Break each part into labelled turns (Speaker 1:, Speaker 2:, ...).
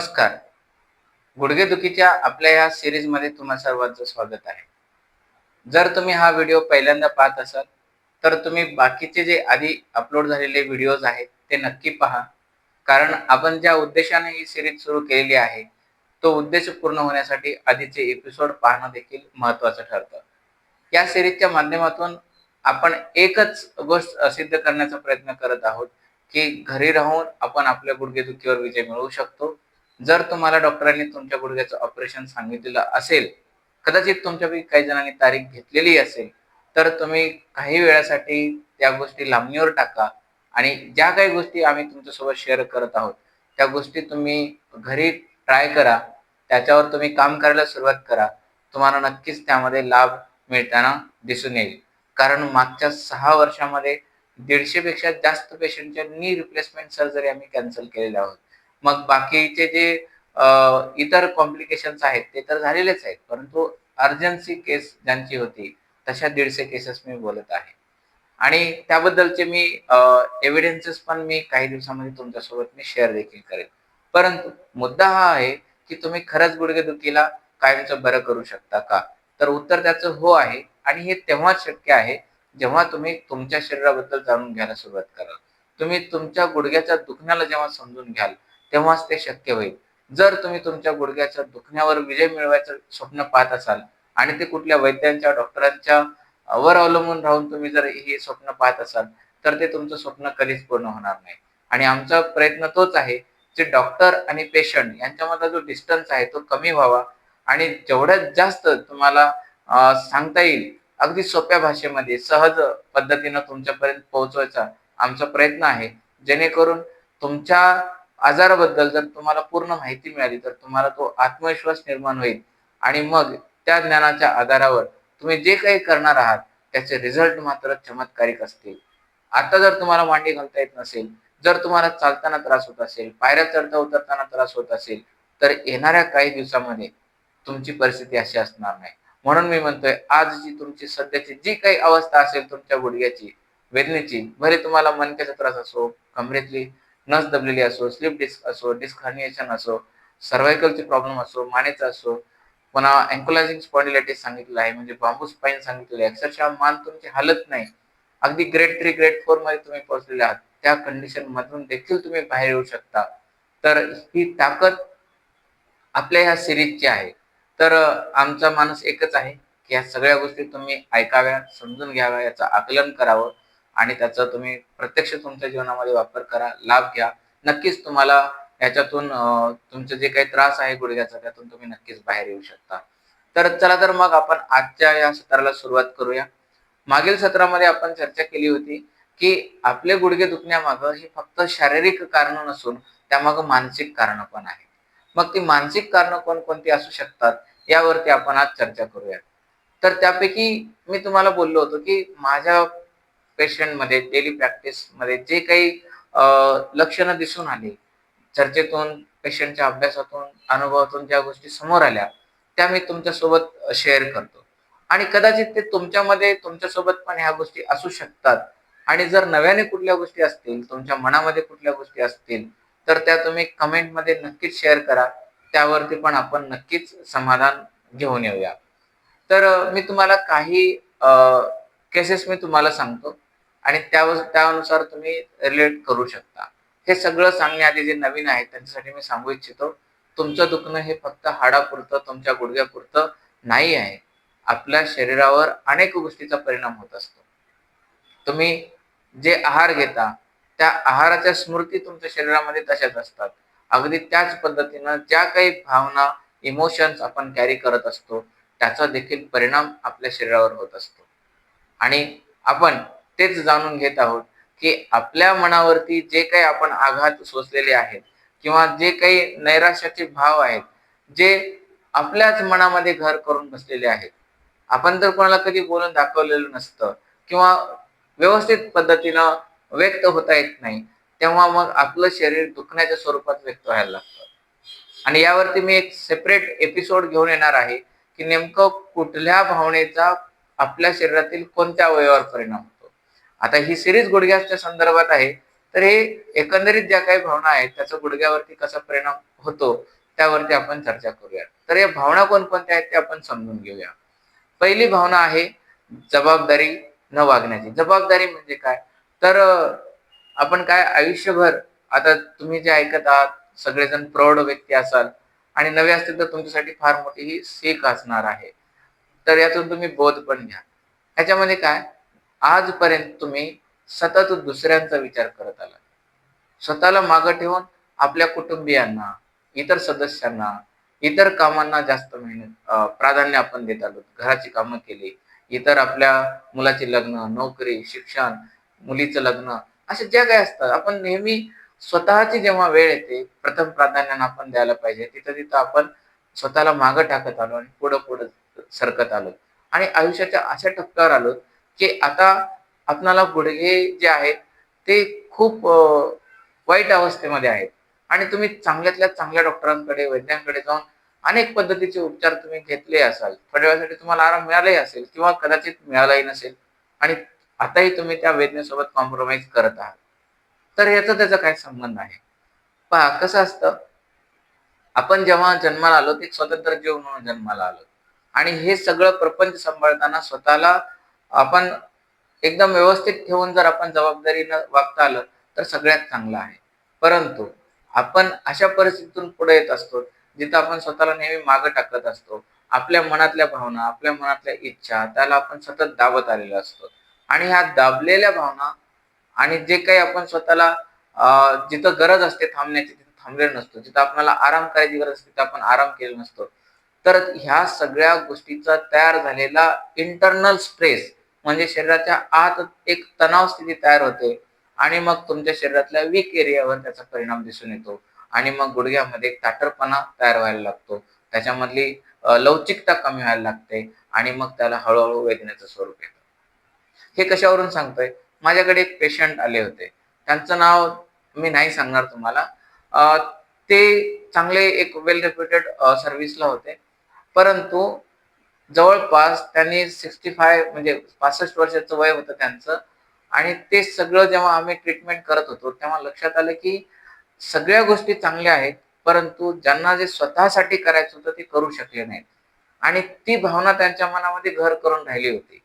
Speaker 1: नमस्कार. गुडघेदुखीच्या आपल्या या सीरीजमध्ये तुम्हा सर्वांचं स्वागत आहे. जर तुम्ही हा व्हिडिओ पहिल्यांदा पाहत असाल, तर तुम्ही बाकीचे जे आधी अपलोड झालेले व्हिडिओज आहेत, ते नक्की पहा. कारण आपण ज्या उद्देशाने ही सीरीज सुरू केलेली आहे, तो उद्देश पूर्ण होण्यासाठी आधीचे एपिसोड पाहणं देखील महत्त्वाचं ठरतं. या सीरीजच्या माध्यमातून आपण एकच गोष्ट सिद्ध करण्याचा प्रयत्न करत आहोत, की घरी राहून आपण आपल्या गुडघेदुखीवर विजय मिळवू शकतो. जर तुम्हाला डॉक्टरांनी तुमच्या गुडघ्याचं ऑपरेशन सांगितलेलं असेल, कदाचित तुमच्यापैकी काही जणांनी तारीख घेतलेली असेल, तर तुम्ही काही वेळासाठी त्या गोष्टी लांबणीवर टाका आणि ज्या काही गोष्टी आम्ही तुमच्यासोबत शेअर करत आहोत, त्या गोष्टी तुम्ही घरी ट्राय करा. त्याच्यावर तुम्ही काम करायला सुरुवात करा. तुम्हाला नक्कीच त्यामध्ये लाभ मिळताना दिसून येईल. कारण मागच्या 6 वर्षामध्ये 150 पेक्षा जास्त पेशंटच्या नी रिप्लेसमेंट सर्जरी आम्ही कॅन्सल केलेल्या आहोत. मग बाकीचे जे इतर कॉम्प्लिकेशन्स आहेत ते तर झालेलेच आहेत. परंतु अर्जन्सी केस ज्यांची होती, तशा 150 केसेस मी बोलत आहे. आणि त्याबद्दलचे मी एव्हिडन्सेस पण मी काही दिवसामध्ये तुमच्यासोबत मी शेअर देखील करेन. परंतु मुद्दा हा आहे, की तुम्ही खरंच गुडघेदुखीला कायमचं बरं करू शकता का? तर उत्तर त्याचं हो आहे आणि हे तेव्हाच शक्य आहे, जेव्हा तुम्ही तुमच्या शरीराबद्दल जाणून घ्यायला सुरुवात कराल. तुम्ही तुमच्या गुडघ्याच्या दुखण्याला जेव्हा समजून घ्याल, तेव्हाच ते शक्य होईल. जर तुम्ही तुमच्या गुडघ्याच्या दुखण्यावर विजय मिळवायचं स्वप्न पाहत असाल आणि ते कुठल्या वैद्यांच्या, डॉक्टरांच्या वर अवलंबून राहून तुम्ही जर हे स्वप्न पाहत असाल, तर ते तुमचं स्वप्न कधीच पूर्ण होणार नाही. आणि आमचा प्रयत्न तोच आहे, जे डॉक्टर आणि पेशंट यांच्यामधला जो डिस्टन्स आहे तो कमी व्हावा आणि जेवढ्यात जास्त तुम्हाला सांगता येईल, अगदी सोप्या भाषेमध्ये सहज पद्धतीनं तुमच्यापर्यंत पोहोचवायचा आमचा प्रयत्न आहे. जेणेकरून तुमच्या आजाराबद्दल जर तुम्हाला पूर्ण माहिती मिळाली, तर तुम्हाला तो आत्मविश्वास निर्माण होईल आणि मग त्या ज्ञानाच्या आधारावर तुम्ही जे काही करणार आहात, त्याचे रिझल्ट मात्र चमत्कारिक असतील. आता जर तुम्हाला मांडी घालता येत नसेल, जर तुम्हाला चालताना त्रास होत असेल, पायऱ्या चढता-उतरताना त्रास होत असेल, तर येणाऱ्या काही दिवसामध्ये तुमची परिस्थिती अशी असणार नाही. म्हणून मी म्हणतोय, आज जी तुमची सध्याची जी काही अवस्था असेल तुमच्या गुडघ्याची, वेदनेची, भले तुम्हाला मणक्याचा त्रास असो, कमरेतली नस दबलेली असो, स्लिप डिस्क असो, डिस्क हर्निएशन असो, सर्व्हायकलचे प्रॉब्लेम असो, मानेचा असो, पुन्हा अँकोलायझिंग स्पॉन्डिलायटिस सांगितलं आहे, म्हणजे बांबू स्पाईन सांगितलेलं आहे. अक्षरशः मान तुमची हालत नाही. अगदी ग्रेड 3, ग्रेड 4 मध्ये तुम्ही पोहोचलेले आहात. त्या कंडिशनमधून देखील तुम्ही बाहेर येऊ शकता. तर ही ताकद आपल्या ह्या सीरीजची आहे. तर आमचा मानस एकच आहे, की या सगळ्या गोष्टी तुम्ही ऐकाव्या, समजून घ्याव्या, याचं आकलन करावं आणि त्याचा तुम्ही प्रत्यक्ष तुमच्या जीवनामध्ये वापर करा, लाभ घ्या. नक्कीच तुम्हाला याच्यातून तुमचं जे काही त्रास आहे गुडघ्याचा, त्यातून तुम्ही नक्कीच बाहेर येऊ शकता. तर चला तर मग आपण आजच्या या सत्राला सुरुवात करूया. मागील सत्रामध्ये आपण चर्चा केली होती, की आपले गुडघे दुखण्यामागं ही फक्त शारीरिक कारणं नसून त्यामागं मानसिक कारणं पण आहेत. मग ती मानसिक कारणं कोणकोणती असू शकतात, यावरती आपण आज चर्चा करूया. तर त्यापैकी मी तुम्हाला बोललो होतो, की माझ्या पेशंटमध्ये डेली प्रॅक्टिसमध्ये जे काही लक्षणं दिसून आली, चर्चेतून, पेशंटच्या अभ्यासातून, अनुभवातून ज्या गोष्टी समोर आल्या, त्या मी तुमच्यासोबत शेअर करतो. आणि कदाचित ते तुमच्यामध्ये तुमच्यासोबत पण ह्या गोष्टी असू शकतात. आणि जर नव्याने कुठल्या गोष्टी असतील, तुमच्या मनामध्ये कुठल्या गोष्टी असतील, तर त्या तुम्ही कमेंटमध्ये नक्कीच शेअर करा. त्यावरती पण आपण नक्कीच समाधान घेऊन येऊया. तर मी तुम्हाला काही केसेस मी तुम्हाला सांगतो आणि त्यानुसार तुम्ही रिलेट करू शकता. हे सगळं सांगण्याआधी जे नवीन आहेत त्यांच्यासाठी मी सांगू इच्छितो, तुमचं दुखणं हे फक्त हाडापुरतं, तुमच्या गुडघ्यापुरतं नाही आहे. आपल्या शरीरावर अनेक गोष्टीचा परिणाम होत असतो. तुम्ही जे आहार घेता, त्या आहाराच्या स्मृती तुमच्या शरीरामध्ये तशाच असतात. अगदी त्याच पद्धतीनं ज्या काही भावना, इमोशन्स आपण कॅरी करत असतो, त्याचा देखील परिणाम आपल्या शरीरावर होत असतो. आणि आपण तेच जाणून घेत आहोत, की आपल्या मनावरती जे काही आपण आघात सोसलेले आहेत किंवा जे काही नैराश्याचे भाव आहेत, जे आपल्याच मनामध्ये घर करून बसलेले आहेत. आपण तर कोणाला कधी बोलून दाखवलेलं नसतं किंवा व्यवस्थित पद्धतीनं व्यक्त होता येत नाही, तेव्हा मग आपलं शरीर दुखण्याच्या स्वरूपात व्यक्त व्हायला लागतं. आणि यावरती मी एक सेपरेट एपिसोड घेऊन येणार आहे, की नेमकं कुठल्या भावनेचा आपल्या शरीरातील कोणत्या अवयवावर परिणाम होतो. आता ही सीरीज गुडघ्याच्या संदर्भात आहे, तर हे एकंदरीत ज्या काही भावना आहेत त्याचा गुडघ्यावरती कसा परिणाम होतो त्यावरती आपण चर्चा करूया. तर या भावना कोणकोणत्या आहेत ते आपण समजून घेऊया. पहिली भावना आहे जबाबदारी न वागण्याची. जबाबदारी म्हणजे काय? तर आपण काय आयुष्यभर, आता तुम्ही जे ऐकत आहात सगळेजण प्रौढ व्यक्ती असाल आणि नवे असतील तर तुमच्यासाठी फार मोठी ही सीख असणार आहे. तर यातून तुम्ही बोध पण घ्या. ह्याच्यामध्ये काय, आजपर्यंत तुम्ही सतत दुसऱ्यांचा विचार करत आलात. स्वतःला मागं ठेवून आपल्या कुटुंबियांना, इतर सदस्यांना, इतर कामांना जास्त प्राधान्य आपण देत आलो. घराची कामं केली, इतर आपल्या मुलाची लग्न, नोकरी, शिक्षण, मुलीचं लग्न, अशा ज्या काही असतात आपण नेहमी स्वतःची जेव्हा वेळ येते प्रथम प्राधान्यानं आपण द्यायला पाहिजे, तिथं आपण स्वतःला मागं टाकत आलो आणि पुढं सरकत आलो आणि आयुष्याच्या अशा टप्प्यावर आलो की आता आपणाला गुडघे जे आहेत ते खूप वाईट अवस्थेमध्ये आहेत आणि तुम्ही चांगल्यातल्या चांगल्या डॉक्टरांकडे, वैद्यांकडे जाऊन अनेक पद्धतीचे उपचार तुम्ही घेतले असाल. थोड्या वेळासाठी तुम्हाला आराम मिळालाही असेल किंवा कदाचित मिळालाही नसेल आणि आताही तुम्ही त्या वेदनेसोबत कॉम्प्रोमाईज करत आहात. तर याचा त्याचा काय संबंध आहे? पहा कसं असतं, आपण जेव्हा जन्माला आलो ते स्वतंत्र जीव म्हणून जन्माला आलो आणि हे सगळं प्रपंच सांभाळताना स्वतःला आपण एकदम व्यवस्थित ठेवून जर आपण जबाबदारीनं वागता आलं तर सगळ्यात चांगलं आहे. परंतु आपण अशा परिस्थितीतून पुढे येत असतो जिथं आपण स्वतःला नेहमी मागं टाकत असतो. आपल्या मनातल्या भावना, आपल्या मनातल्या इच्छा त्याला आपण सतत दाबत आलेलो असतो आणि ह्या दाबलेल्या भावना आणि जे काही आपण स्वतःला जिथं गरज असते थांबण्याची तिथं थांबलेलो नसतो. जिथं आपल्याला आराम करायची गरज असते तिथं आपण आराम केलेला नसतो. तर ह्या सगळ्या गोष्टीचा तयार झालेला इंटरनल स्ट्रेस म्हणजे शरीराच्या आत एक तणाव स्थिती तयार होते आणि मग तुमच्या शरीरातल्या वीक एरियावर त्याचा परिणाम दिसून येतो आणि मग गुडघ्यामध्ये एक ताठरपणा तयार व्हायला लागतो. त्याच्यामधली लवचिकता कमी व्हायला लागते आणि मग त्याला हळू वेदनेचं स्वरूप येतं. हे कशावरून सांगतोय? माझ्याकडे एक पेशंट आले होते. त्यांचं नाव मी नाही सांगणार तुम्हाला. अ, ते चांगले एक वेल रेप्युटेड सर्व्हिसला होते. परंतु जवळपास त्यांनी 65 म्हणजे 65 वर्षाचं वय होतं त्यांचं आणि ते सगळं जेव्हा आम्ही ट्रीटमेंट करत होतो, तेव्हा लक्षात आलं की सगळ्या गोष्टी चांगल्या आहेत, परंतु ज्यांना जे स्वतःसाठी करायचं होतं ते करू शकले नाहीत आणि ती भावना त्यांच्या मनामध्ये घर करून राहिली होती.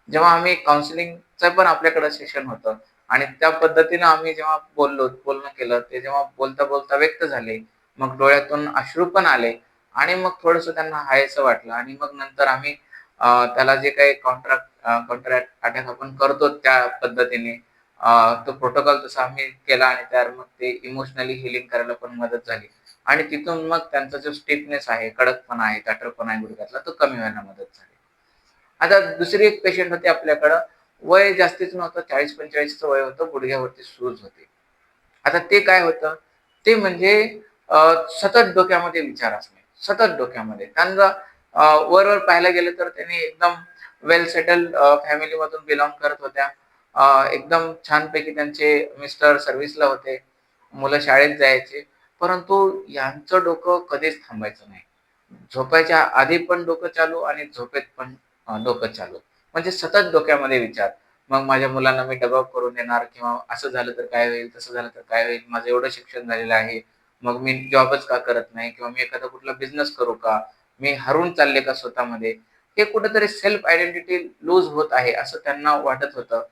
Speaker 1: जेव्हा आम्ही काउन्सिलिंगचं पण आपल्याकडे सेशन होतं आणि त्या पद्धतीनं आम्ही जेव्हा बोलणं केलं, ते जेव्हा बोलता व्यक्त झाले. मग डोळ्यातून अश्रू पण आले आणि मग थोडंसं त्यांना हायसं वाटलं आणि मग नंतर आम्ही त्याला जे काही काउंटर अटॅक आपण करतो त्या पद्धतीने तो प्रोटोकॉल तसा आम्ही केला आणि त्यावर मग ते इमोशनली हीलिंग करायला पण मदत झाली आणि तिथून मग त्यांचा जो स्टिफनेस आहे, कडकपणा आहे, ताठरपणा आहे गुडघ्यातला तो कमी व्हायला मदत झाली. आता दुसरी एक पेशंट होते आपल्याकडं. वय जास्तीच नव्हतं, 40-45चं वय होतं. गुडघ्यावरती सूज होती. आता ते काय होतं? ते म्हणजे सतत डोक्यामध्ये विचार असणे. सतत डोक्यामध्ये. त्यांना वर पाहायला गेलं तर त्यांनी एकदम वेल सेटल्ड फॅमिलीमधून बिलॉन्ग करत होत्या. एकदम छानपैकी त्यांचे मिस्टर सर्व्हिसला होते. मुलं शाळेत जायचे. परंतु यांचं डोकं कधीच थांबायचं नाही. झोपायच्या आधी पण डोकं चालू आणि झोपेत पण डोकं चालू. म्हणजे सतत डोक्यामध्ये विचार. मग माझ्या मुलांना मी डबा करून देणार किंवा असं झालं तर काय होईल? तसं झालं तर काय होईल? माझं एवढं शिक्षण झालेलं आहे. मग मी जॉबच का करत नाही? किंवा मी एखादा कुठला बिझनेस करू का? मी हरवून चालले का स्वतःमध्ये? हे कुठेतरी सेल्फ आयडेंटिटी लूज होत आहे असं त्यांना वाटत होतं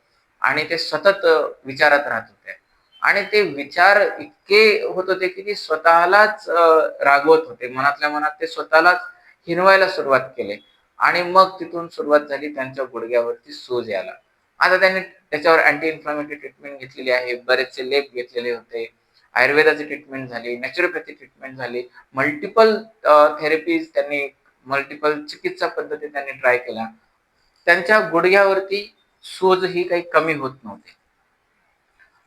Speaker 1: आणि ते सतत विचारात राहत होते. आणि ते विचार इतके होत होते की ते स्वतःलाच रागवत होते. मनातल्या मनात ते स्वतःलाच हिणवायला सुरुवात केली आणि मग तिथून सुरुवात झाली त्यांच्या गुडघ्यावरती सूज यायला. आता त्यांनी त्याच्यावर अँटी इन्फ्लेमेटरी ट्रीटमेंट घेतलेली आहे. बरेचसे लेप घेतलेले होते. आयुर्वेदाची ट्रीटमेंट झाली, नॅचरोपॅथी ट्रीटमेंट झाली. मल्टिपल थेरपीज त्यांनी मल्टिपल चिकित्सा पद्धती त्यांनी ट्राय केल्या. त्यांच्या गुडघ्यावरती सूज ही काही कमी होत नव्हती.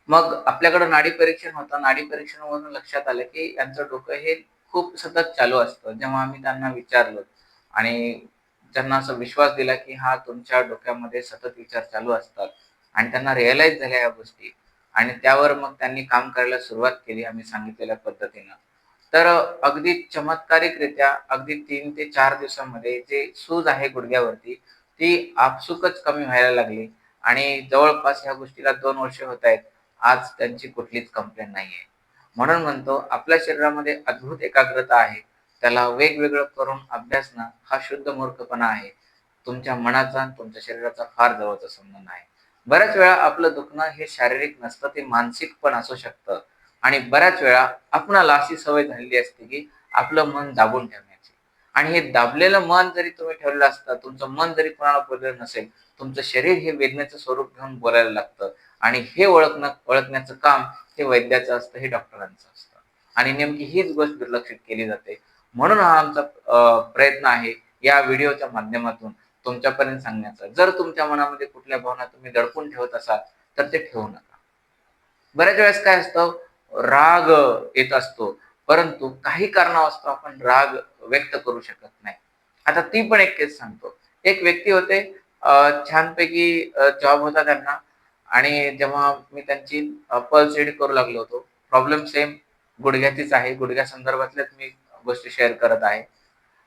Speaker 1: मग आपल्याकडे नाडी परीक्षण होतं. नाडी परीक्षणावरून लक्षात आलं, की यांचं डोकं हे खूप सतत चालू असतं. जेव्हा आम्ही त्यांना विचारलं आणि त्यांना असा विश्वास दिला, की हा तुमच्या डोक्यामध्ये सतत विचार चालू असतात आणि त्यांना रिअलाईज झाल्या या गोष्टी आणि त्यावर मग त्यांनी काम करायला सुरुवात केली आम्ही सांगितलेल्या पद्धतीनं. तर अगदी चमत्कारिकरित्या अगदी 3 ते 4 दिवसामध्ये जे सूज आहे गुडघ्यावरती, ती आपसुकच कमी व्हायला लागली आणि जवळपास ह्या गोष्टीला 2 वर्ष होत आहेत आज त्यांची कुठलीच कंप्लेंट नाहीये. म्हणून म्हणतो आपल्या शरीरामध्ये अद्भुत एकाग्रता आहे. त्याला वेगवेगळं करून अभ्यासणं हा शुद्ध मूर्खपणा आहे. तुमच्या मनाचा आणि तुमच्या शरीराचा फार जवळचा संबंध आहे. बऱ्याच वेळा आपलं दुखणं हे शारीरिक नसतं, ते मानसिक पण असू शकतं आणि बऱ्याच वेळा आपणाला अशी सवय झालेली असते, की आपलं मन दाबून ठेवण्याची आणि हे दाबलेलं मन जरी तुम्ही ठेवलेलं असतं, तुमचं मन जरी कोणाला बोललेलं नसेल, तुमचं शरीर हे वेदनेचं स्वरूप घेऊन बोलायला लागतं आणि हे ओळखण्याचं काम हे वैद्याचं असतं, हे डॉक्टरांचं असतं आणि नेमकी हीच गोष्ट दुर्लक्षित केली जाते. म्हणून हा आमचा प्रयत्न आहे या व्हिडिओच्या माध्यमातून तुमच्यापर्यंत सांगण्याचा. जर तुमच्या मनामध्ये कुठल्या भावना तुम्ही दडपून ठेवत असाल, तर ते ठेवू नका. बऱ्याच वेळेस काय असतं, राग येत असतो, परंतु काही कारणास्तव आपण राग व्यक्त करू शकत नाही. आता ती पण एक केस सांगतो. एक व्यक्ती होते, छानपैकी जॉब होता त्यांना आणि जेव्हा मी त्यांची पल्स रीड करू लागलो होतो, प्रॉब्लेम सेम गुडघ्याचीच आहे. गुडघ्यासंदर्भातल्याच मी गोष्टी शेअर करत आहे.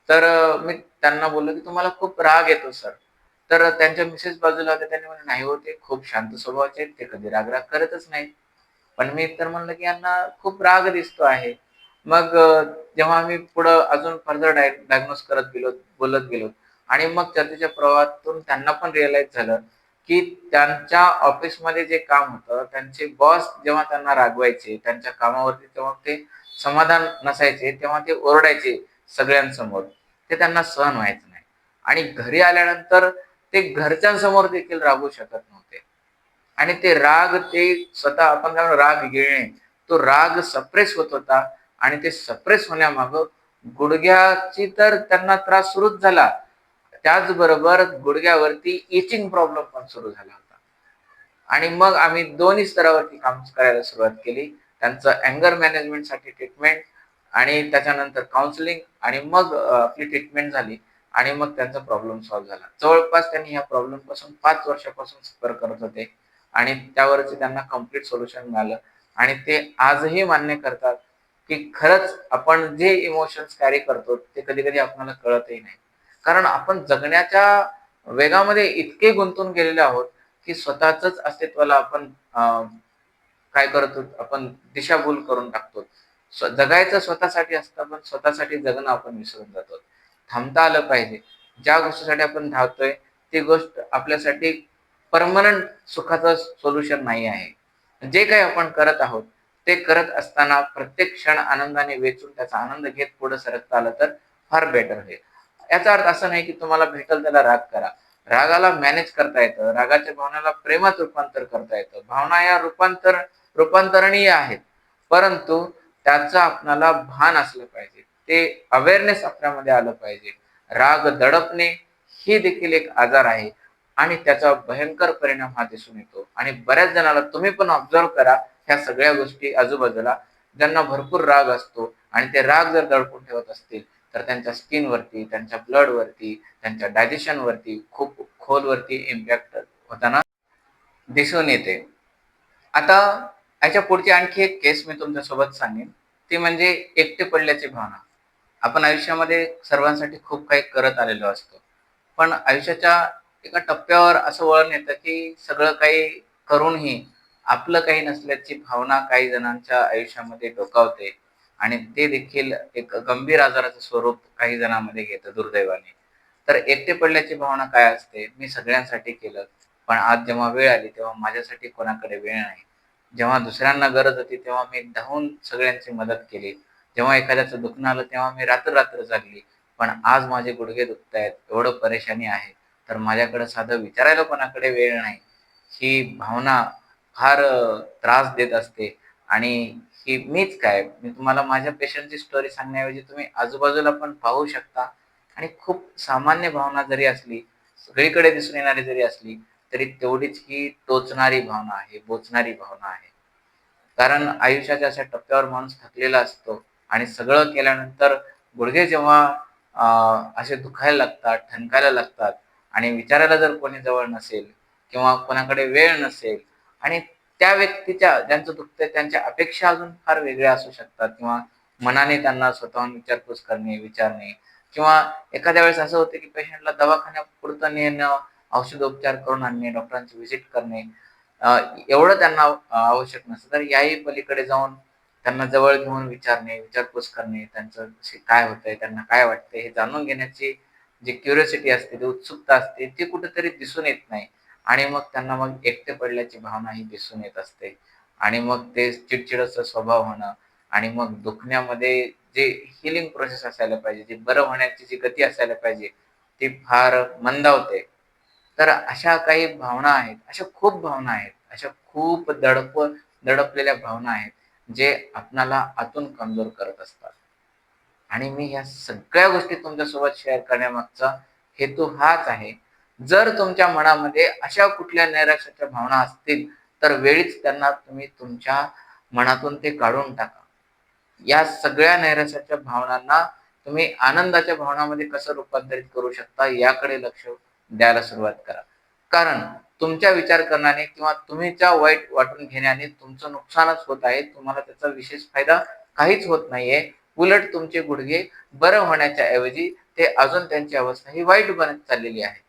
Speaker 1: तर मी त्यांना बोललो, की "तुम्हाला खूप राग येतो सर." तर त्यांच्या मिसेस बाजूला होत्या. त्यांनी म्हटलं, "नाही हो, ते खूप शांत स्वभावाचे आहेत. ते कधी राग-राग करतच नाहीत." पण मी तर म्हणलं, की "यांना खूप राग दिसतो आहे." मग जेव्हा आम्ही पुढं अजून फर्दर डायग्नोज करत गेलो, बोलत गेलो आणि मग चर्चेच्या प्रवाहातून त्यांना पण रिअलाईज झालं, की त्यांच्या ऑफिसमध्ये जे काम होतं, त्यांचे बॉस जेव्हा त्यांना रागवायचे, त्यांच्या कामावरती तेव्हा ते समाधान नसायचे, तेव्हा ते ओरडायचे सगळ्यांसमोर. ते त्यांना सहन व्हायचं नाही आणि घरी आल्यानंतर ते घरच्यांसमोर देखील रागवू शकत नव्हते. आणि ते राग ते स्वतः आपण काय म्हणतो राग गिळणे, तो राग सप्रेस होत होता आणि ते सप्रेस होण्यामागं गुडघ्याची तर त्यांना त्रास सुरूच झाला. त्याचबरोबर गुडघ्यावरती इचिंग प्रॉब्लेम पण सुरू झाला होता. आणि मग आम्ही दोन्ही स्तरावरती काम करायला सुरुवात केली. त्यांचं अँगर मॅनेजमेंटसाठी ट्रीटमेंट आणि त्याच्यानंतर काउन्सिलिंग आणि मग आपली ट्रीटमेंट झाली आणि मग त्यांचा प्रॉब्लेम सॉल्व्ह झाला. जवळपास त्यांनी ह्या प्रॉब्लेमपासून 5 वर्षापासून सफर करत होते आणि त्यावरती त्यांना कंप्लीट सोल्युशन मिळालं आणि ते आजही मान्य करतात, की खरंच आपण जे इमोशन्स कॅरी करतो ते कधी-कधी आपल्याला कळतही नाही. कारण आपण जगण्याच्या वेगामध्ये इतके गुंतून गेलेलो आहोत, की स्वतःचंच अस्तित्वाला आपण काय करतो, आपण दिशाभूल करून टाकतो. जगायचं स्वतःसाठी असतं, पण स्वतःसाठी जगणं आपण विसरून जातो. थांबता आलं पाहिजे. ज्या गोष्टीसाठी आपण धावतोय, ती गोष्ट आपल्यासाठी पर्मनंट सुखाचं सोल्युशन नाही आहे. जे काही आपण करत आहोत, ते करत असताना प्रत्येक क्षण आनंदाने वेचून त्याचा आनंद घेत पुढे सरकता आलं तर फार बेटर होईल. याचा अर्थ असा नाही, की तुम्हाला भेटेल त्याला राग करा. रागाला मॅनेज करता येतं. रागाच्या भावनेला प्रेमात रूपांतर करता येतं. भावना या रूपांतरणीय आहेत. परंतु त्याचं आपल्याला भान असलं पाहिजे. ते अवेअरनेस आपल्यामध्ये आलं पाहिजे. राग दडपणे ही देखील एक आजार आहे आणि त्याचा भयंकर परिणाम हा दिसून येतो आणि बऱ्याच जणाला तुम्ही पण ऑब्झर्व्ह करा ह्या सगळ्या गोष्टी आजूबाजूला ज्यांना भरपूर राग असतो आणि ते राग जर दडपून ठेवत असतील तर त्यांच्या स्किनवरती, त्यांच्या ब्लडवरती, त्यांच्या डायजेशनवरती खूप खोलवरती इम्पॅक्ट होताना दिसून येते. आता याच्या पुढची आणखी एक केस मी तुमच्यासोबत सांगेन, ती म्हणजे एकटे पडल्याची भावना. आपण आयुष्यामध्ये सर्वांसाठी खूप काही करत आलेलो असतो. पण आयुष्याच्या एका टप्प्यावर असं वळण येतं, की सगळं काही करूनही आपलं काही नसल्याची भावना काही जणांच्या आयुष्यामध्ये डोकावते आणि ते देखील एक गंभीर आजाराचं स्वरूप काही जणांमध्ये घेतं दुर्दैवाने. तर एकटे पडल्याची भावना काय असते? मी सगळ्यांसाठी केलं, पण आज जेव्हा वेळ आली तेव्हा माझ्यासाठी कोणाकडे वेळ नाही. जेव्हा दुसऱ्यांना गरज होती तेव्हा मी धावून सगळ्यांची मदत केली. जेव्हा एखाद्याचं दुखणं आलं तेव्हा मी रात्र-रात्र जागली. पण आज माझे गुडघे दुखतायत, एवढं परेशानी आहे, तर माझ्याकडे साधं विचारायला कोणाकडे वेळ नाही. ही भावना फार त्रास देत असते आणि ही मीच काय, मी तुम्हाला माझ्या पेशंटची स्टोरी सांगण्याऐवजी तुम्ही आजूबाजूला पण पाहू शकता आणि खूप सामान्य भावना जरी असली, सगळीकडे दिसून येणारी जरी असली, तरी तेवढीच ही टोचणारी भावना आहे, बोचणारी भावना आहे. कारण आयुष्याच्या अशा टप्प्यावर माणूस थकलेला असतो आणि सगळं केल्यानंतर गुडघे जेव्हा असे दुखायला लागतात, ठणकायला लागतात आणि विचारायला जर कोणी जवळ नसेल किंवा कोणाकडे वेळ नसेल आणि त्या व्यक्तीच्या ज्यांचं दुखतंय त्यांच्या अपेक्षा अजून फार वेगळ्या असू शकतात किंवा मनाने त्यांना स्वतःहून विचारपूस करणे, विचारणे किंवा एखाद्या वेळेस असं होतं की पेशंटला दवाखान्यापुरतं नेणं, औषधोपचार करून आणणे, डॉक्टरांची व्हिजिट करणे एवढं त्यांना आवश्यक नसतं. तर याही पलीकडे जाऊन त्यांना जवळ घेऊन विचारणे, विचारपूस करणे, त्यांचं काय होतंय, त्यांना काय वाटतंय हे जाणून घेण्याची जी क्युरिओसिटी असते, ती उत्सुकता असते, ती कुठेतरी दिसून येत नाही आणि मग त्यांना मग एकटे पडल्याची भावना ही दिसून येत असते आणि मग ते चिडचिडचा स्वभाव होणं आणि मग दुखण्यामध्ये जे हीलिंग प्रोसेस असायला पाहिजे, जी बरं होण्याची जी गती असायला पाहिजे, ती फार मंदावते. तर अशा काही भावना आहेत, अशा खूप भावना आहेत, अशा खूप दडपलेल्या भावना आहेत, जे आपणाला आतून कमजोर करत असतात. आणि मी ह्या सगळ्या गोष्टी तुमच्यासोबत शेअर करण्यामागचा हेतू हाच आहे. जर तुमच्या मनामध्ये अशा कुठल्या नैराश्याच्या भावना असतील, तर वेळीच त्यांना तुम्ही तुमच्या मनातून ते काढून टाका. या सगळ्या नैराश्याच्या भावनांना तुम्ही आनंदाच्या भावनामध्ये कसं रूपांतरित करू शकता याकडे लक्ष द्यायला सुरुवात करा. कारण तुमच्या विचार करण्याने किंवा तुम्हीच्या वाईट वाटून घेण्याने तुमचं नुकसानच होत आहे. तुम्हाला त्याचा विशेष फायदा काहीच होत नाहीये. उलट तुमचे गुडघे बरं होण्याच्या ऐवजी ते अजून त्यांची अवस्था ही वाईट बनत चाललेली आहे.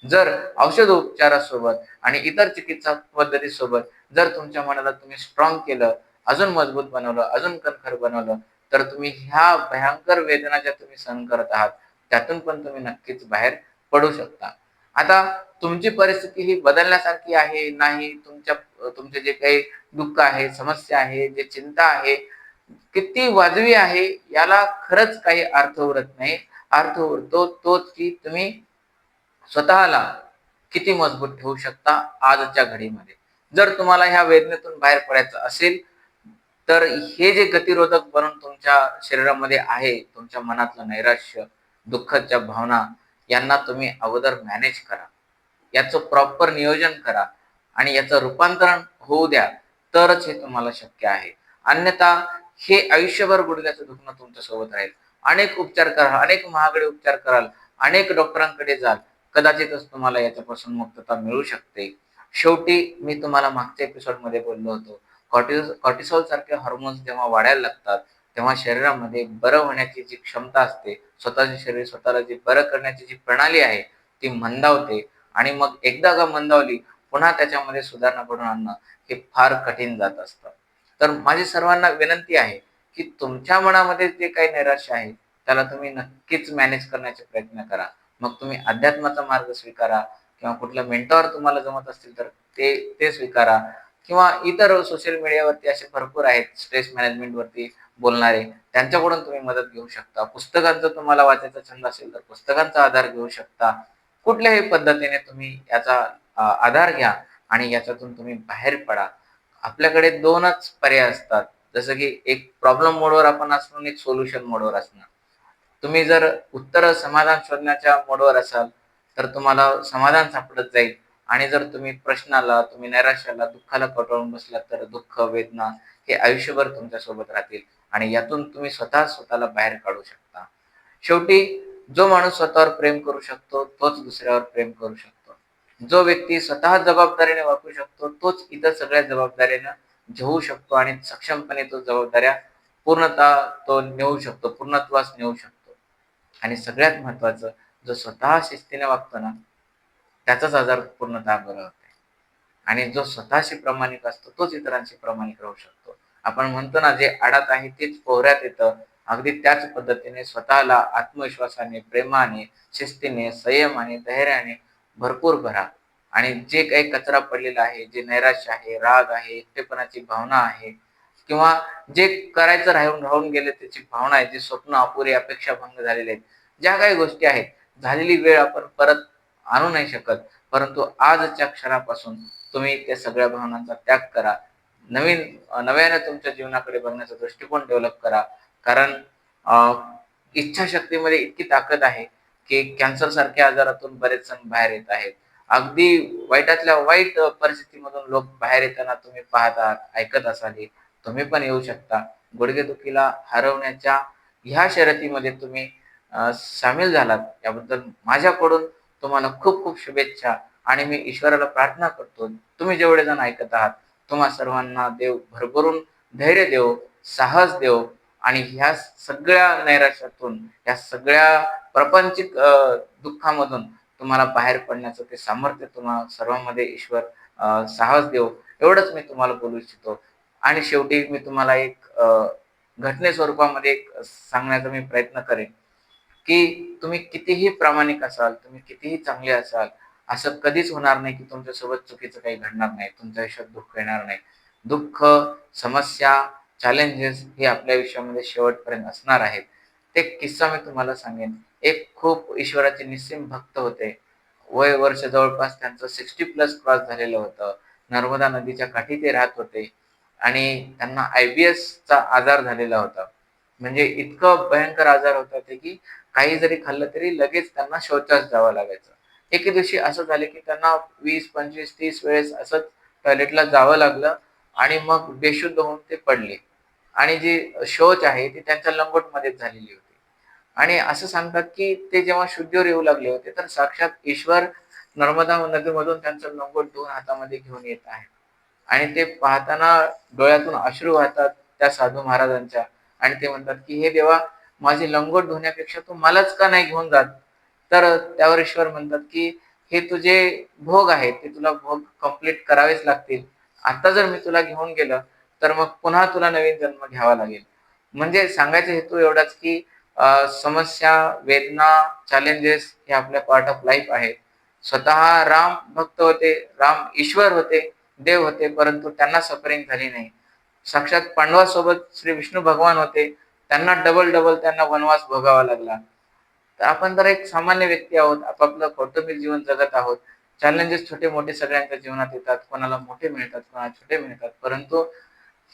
Speaker 1: जर औषधोपचारासोबत आणि इतर चिकित्सा पद्धतीसोबत जर तुमच्या मनाला तुम्ही स्ट्रॉंग केलं, अजून मजबूत बनवलं, अजून कणखर बनवलं, तर तुम्ही ह्या भयंकर वेदना ज्या तुम्ही सहन करत आहात, त्यातून पण तुम्ही नक्कीच बाहेर पडू शकता. आता तुमची परिस्थिती ही बदलण्यासारखी आहे, नाही, तुमचे जे काही दुःख आहे, समस्या आहे, जे चिंता आहे, किती वाजवी आहे, याला खरंच काही अर्थ उरत नाही. अर्थ उरतो तोच की तुम्ही स्वतःला किती मजबूत ठेवू शकता आजच्या घडीमध्ये. जर तुम्हाला ह्या वेदनेतून बाहेर पडायचं असेल, तर हे जे गतिरोधक बनून तुमच्या शरीरामध्ये आहे, तुमच्या मनातलं नैराश्य, दुःखाच्या भावना यांना तुम्ही अगोदर मॅनेज करा. याचं प्रॉपर नियोजन करा आणि याचं रूपांतरण होऊ द्या, तरच हे तुम्हाला शक्य आहे. अन्यथा हे आयुष्यभर गुडघ्याचं दुखणं तुमच्यासोबत राहील. अनेक उपचार कराल, अनेक महागडे उपचार कराल, अनेक डॉक्टरांकडे जाल, कदाचितच तुम्हाला याच्यापासून मुक्तता मिळू शकते. शेवटी मी तुम्हाला मागच्या एपिसोडमध्ये बोललो होतो, कॉर्टिसॉल सारखे हार्मोन्स जेव्हा वाढायला लागतात, तेव्हा शरीरामध्ये बरं होण्याची जी क्षमता असते, स्वतःचे शरीर स्वतःला जी बरं करण्याची जी प्रणाली आहे, ती मंदावते आणि मग एकदा का मंदावली, पुन्हा त्याच्यामध्ये सुधारणा घडवून आणणं हे फार कठीण जात असतं. तर माझी सर्वांना विनंती आहे, की तुमच्या मनामध्ये जे काही नैराश्य आहे, त्याला तुम्ही नक्कीच मॅनेज करण्याचे प्रयत्न करा. मग तुम्ही अध्यात्माचा मार्ग स्वीकारा किंवा कुठल्या मेंटॉर तुम्हाला जमत असतील तर ते ते स्वीकारा किंवा इतर सोशल मीडियावरती असे भरपूर आहेत स्ट्रेस मॅनेजमेंटवरती बोलणारे, त्यांच्याकडून तुम्ही मदत घेऊ शकता. पुस्तकांचा तुम्हाला वाचायचा छंद असेल तर पुस्तकांचा आधार घेऊ शकता. कुठल्याही पद्धतीने तुम्ही याचा आधार घ्या आणि याच्यातून तुम्ही बाहेर पडा. आपल्याकडे 2च पर्याय असतात. जसं की एक प्रॉब्लेम मोडवर आपण असणं आणि एक सोल्युशन मोडवर असणं. तुम्ही जर उत्तर समाधान शोधण्याच्या मोडवर असाल, तर तुम्हाला समाधान सापडत जाईल आणि जर तुम्ही प्रश्नाला, तुम्ही नैराश्याला, दुःखाला कटाळून बसलात, तर दुःख, वेदना हे आयुष्यभर तुमच्यासोबत राहतील आणि यातून तुम्ही स्वतःला बाहेर काढू शकता. शेवटी जो माणूस स्वतःवर प्रेम करू शकतो, तोच दुसऱ्यावर प्रेम करू शकतो. जो व्यक्ती स्वतः जबाबदारीने वागू शकतो, तोच इतर सगळ्या जबाबदाऱ्यांना घेऊ शकतो आणि सक्षमपणे तो जबाबदाऱ्या पूर्णतः तो नेऊ शकतो, पूर्णत्वास नेऊ शकतो. आणि सगळ्यात महत्त्वाचं, जो स्वतः शिस्तीने वागतो ना, त्याचाच आजार पूर्णतः बरा होतो. आणि जो स्वतःशी प्रामाणिक असतो, तोच इतरांशी प्रामाणिक राहू शकतो. आपण म्हणतो ना, जे आडात आहे तेच पोहऱ्यात येतं. अगदी त्याच पद्धतीने स्वतःला आत्मविश्वासाने, प्रेमाने, शिस्तीने, संयमाने, धैर्याने भरपूर भरा आणि जे काही कचरा पडलेला आहे, जे नैराश्य आहे, राग आहे, एकटेपणाची भावना आहे किंवा जे करायचं राहून राहून गेले त्याची भावना आहे, जी स्वप्न अपुरी, अपेक्षाभंग झालेले आहेत. ज्या काही गोष्टी आहेत, झालेली वेळ आपण परत आणू नाही शकत. परंतु आजच्या क्षणापासून तुम्ही त्या सगळ्या भावनांचा त्याग करा. नव्याने तुमच्या जीवनाकडे बघण्याचा दृष्टिकोन डेव्हलप करा. कारण अ, इच्छाशक्तीमध्ये इतकी ताकद आहे, की कॅन्सरसारख्या आजारातून बरेच जण बाहेर येत आहेत. अगदी वाईटातल्या वाईट परिस्थितीमधून लोक बाहेर येताना तुम्ही पाहत आहात, ऐकत असाल हे. तुम्ही पण येऊ शकता. गुडघेदुखीला हरवण्याच्या ह्या शर्यतीमध्ये तुम्ही सामील झालात. याबद्दल माझ्याकडून तुम्हाला खूप खूप शुभेच्छा आणि मी ईश्वराला प्रार्थना करतो, तुम्ही जेवढे जण ऐकत आहात, तुम्हा सर्वांना देव भरभरून धैर्य देवो, साहस देवो आणि ह्या सगळ्या नैराश्यातून, ह्या सगळ्या प्रापंचिक दुःखामधून तुम्हाला बाहेर पडण्याचं ते सामर्थ्य तुम्हा सर्वांमध्ये ईश्वर साहस देऊ, एवढंच मी तुम्हाला बोलू इच्छितो. आणि शेवटी मी तुम्हाला एक घटने स्वरूपामध्ये एक सांगण्याचा मी प्रयत्न करेन, की तुम्ही कितीही प्रामाणिक असाल, तुम्ही कितीही चांगले असाल, असं कधीच होणार नाही, की तुमच्यासोबत चुकीचं काही घडणार नाही. तुमच्या आयुष्यात दुःख येणार नाही. दुःख, समस्या, चॅलेंजेस हे आपल्या आयुष्यामध्ये शेवटपर्यंत असणार आहेत. ते किस्सा मी तुम्हाला सांगेन. एक खूप ईश्वराचे निस्सीम भक्त होते. वय वर्ष जवळपास त्यांचं 60+ क्रॉस झालेलं होतं. नर्मदा नदीच्या काठी ते राहत होते आणि त्यांना आय-बी-एसचा आजार झालेला होता. म्हणजे इतकं भयंकर आजार होता ते, की काही जरी खाल्लं तरी लगेच त्यांना शौचास जावं लागायचं. एके दिवशी असं झालं, की त्यांना 20, 25, 30 वेळेस असंच टॉयलेटला जावं लागलं आणि मग बेशुद्ध होऊन ते पडले. आणि जी शौच आहे ती त्यांच्या लंगोटमध्येच झालेली होती. आणि असं सांगतात, की ते जेव्हा शुद्धीवर येऊ लागले होते, तर साक्षात ईश्वर नर्मदा नदीमधून त्यांचं लंगोट धुवून हातामध्ये घेऊन येत आहे. आणि ते पाहताना डोळ्यातून अश्रू वाहतात त्या साधू महाराजांच्या आणि ते म्हणतात, की "हे देवा, माझी लंगोट धुण्यापेक्षा तू मलाच का नाही घेऊन जात?" तर त्यावर ईश्वर म्हणतात, की "हे तुझे भोग आहेत, ते तुला भोग कंप्लीट करावेच लागतील. आता जर मी तुला घेऊन गेलं, तर मग पुन्हा तुला नवीन जन्म घ्यावा लागेल." म्हणजे सांगायचा हेतू एवढाच, की समस्या, वेदना, चॅलेंजेस हे आपल्या पार्ट ऑफ लाईफ आहेत. स्वतः राम भक्त होते, राम ईश्वर होते, देव होते, परंतु त्यांना सफरिंग झाली नाही. साक्षात पांडवासोबत श्री विष्णू भगवान होते, त्यांना डबल-डबल त्यांना वनवास भोगावा लागला. तर आपण तर एक सामान्य व्यक्ती आहोत, आपापलं कौटुंबिक जीवन जगत आहोत. चॅलेंजेस छोटे-मोठे सगळ्यांच्या जीवनात येतात. कोणाला मोठे मिळतात, कोणाला छोटे मिळतात. परंतु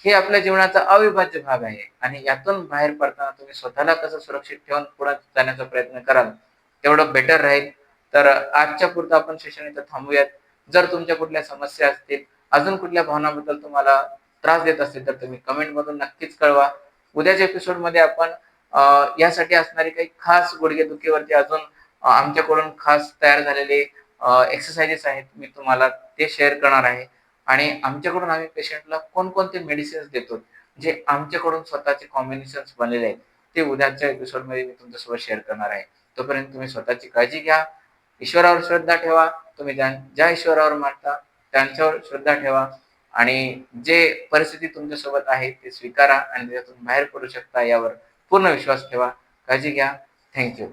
Speaker 1: हे आपल्या जीवनाचा अविभाज्य भाग आहे आणि यातून बाहेर पडताना तुम्ही स्वतःला कसं सुरक्षित ठेवून पुढे जाण्याचा प्रयत्न कराल, तेवढं बेटर राहील. तर आजच्या पुरतं आपण सेशन इथं थांबूयात. जर तुमच्या कुठल्या समस्या असतील, अजून कुठल्या भावनाबद्दल तुम्हाला त्रास देत असतील, तर तुम्ही कमेंटमधून नक्कीच कळवा. उद्याच्या एपिसोडमध्ये आपण यासाठी असणारी काही खास गुडघेदुखीवरती अजून आमच्याकडून खास तयार झालेले एक्सरसाइजेस आहेत. मी तुम्हाला ते शेअर करणार आहे. आणि आमच्याकडून आम्ही पेशंटला कोणकोणते मेडिसिन्स देतो, जे आमच्याकडून स्वतःचे कॉम्बिनेशन्स बनलेले आहेत, ते उद्याच्या एपिसोडमध्ये मी तुमच्यासोबत शेअर करणार आहे. तोपर्यंत तुम्ही स्वतःची काळजी घ्या. ईश्वरावर श्रद्धा ठेवा. तुम्ही ज्या ईश्वरावर मानता त्यांच्यावर श्रद्धा ठेवा आणि जे परिस्थिती तुमच्यासोबत आहे ते स्वीकारा आणि त्याच्यातून बाहेर पडू शकता यावर पूर्ण विश्वास ठेवा. काळजी घ्या. Thank you.